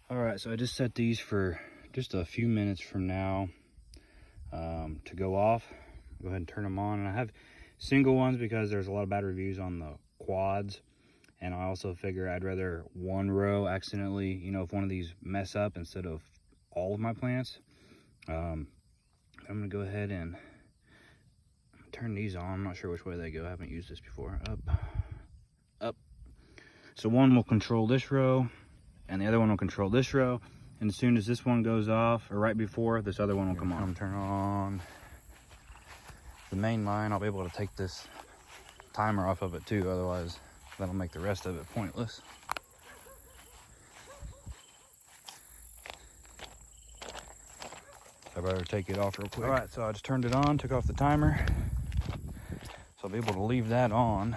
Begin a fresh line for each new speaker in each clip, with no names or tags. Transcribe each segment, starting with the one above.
All right, so I just set these for just a few minutes from now to go off. Go ahead and turn them on. And I have single ones because there's a lot of bad reviews on the quads. And I also figure I'd rather one row accidentally, you know, if one of these mess up instead of all of my plants. I'm gonna go ahead and turn these on. I'm not sure which way they go. I haven't used this before. Up. So one will control this row and the other one will control this row. And as soon as this one goes off, or right before, this other one will come on. Turn on the main line. I'll be able to take this timer off of it too, otherwise that'll make the rest of it pointless. I better take it off real quick. All right, so I just turned it on, took off the timer. So I'll be able to leave that on.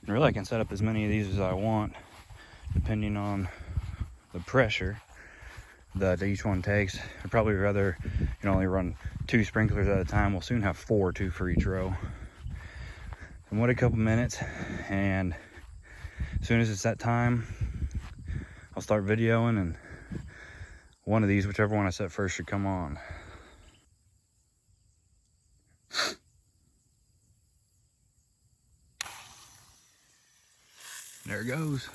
And really I can set up as many of these as I want, depending on the pressure that each one takes. I'd probably rather, you know, only run 2 sprinklers at a time. We'll soon have 4, 2 for each row. And wait a couple minutes, and as soon as it's that time, I'll start videoing, and one of these, whichever one I set first, should come on. There it goes.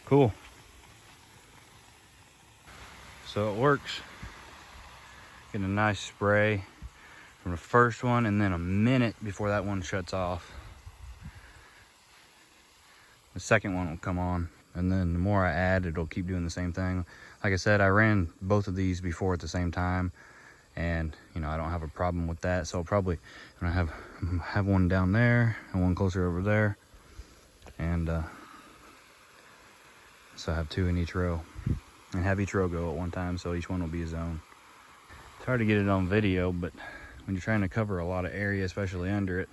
Cool. So it works. Getting a nice spray from the first one, and then a minute before that one shuts off, the second one will come on. And then the more I add, it'll keep doing the same thing. Like I said, I ran both of these before at the same time, and you know, I don't have a problem with that. So I'll probably have one down there and one closer over there, and so I have 2 in each row, and have each row go at one time, so each one will be a zone. It's hard to get it on video, but when you're trying to cover a lot of area, especially under it,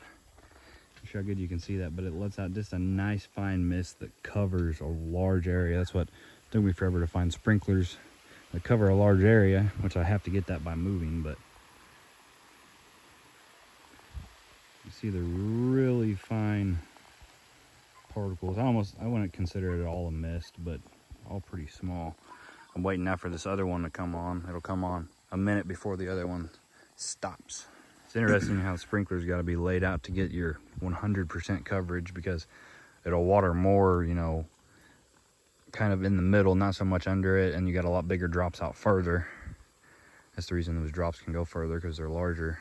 I'm sure how good you can see that, but it lets out just a nice fine mist that covers a large area. That's what took me forever to find sprinklers that cover a large area, which I have to get that by moving. But you see the really fine particles. I wouldn't consider it all a mist, but all pretty small. I'm waiting now for this other one to come on. It'll come on a minute before the other one stops. It's interesting how the sprinklers got to be laid out to get your 100% coverage, because it'll water more, you know, kind of in the middle, not so much under it, and you got a lot bigger drops out further. That's the reason those drops can go further, because they're larger.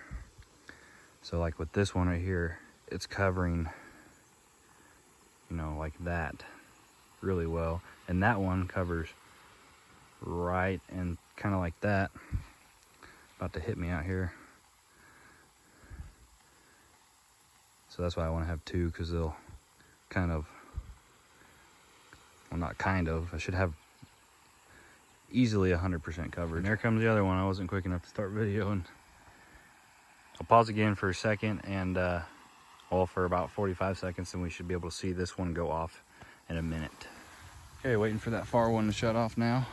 So like with this one right here, it's covering, you know, like that really well, and that one covers right and kind of like that. About to hit me out here. So that's why I want to have 2, because they'll kind of, well, not kind of, I should have easily 100% coverage. And there comes the other one. I wasn't quick enough to start videoing. I'll pause again for a second, and well, for about 45 seconds, and we should be able to see this one go off in a minute. Okay, waiting for that far one to shut off now.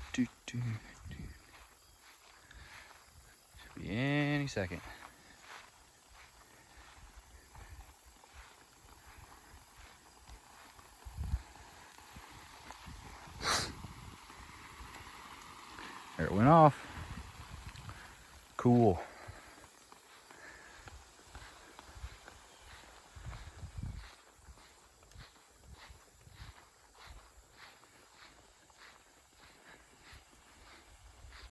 Should be any second. There it went off. Cool.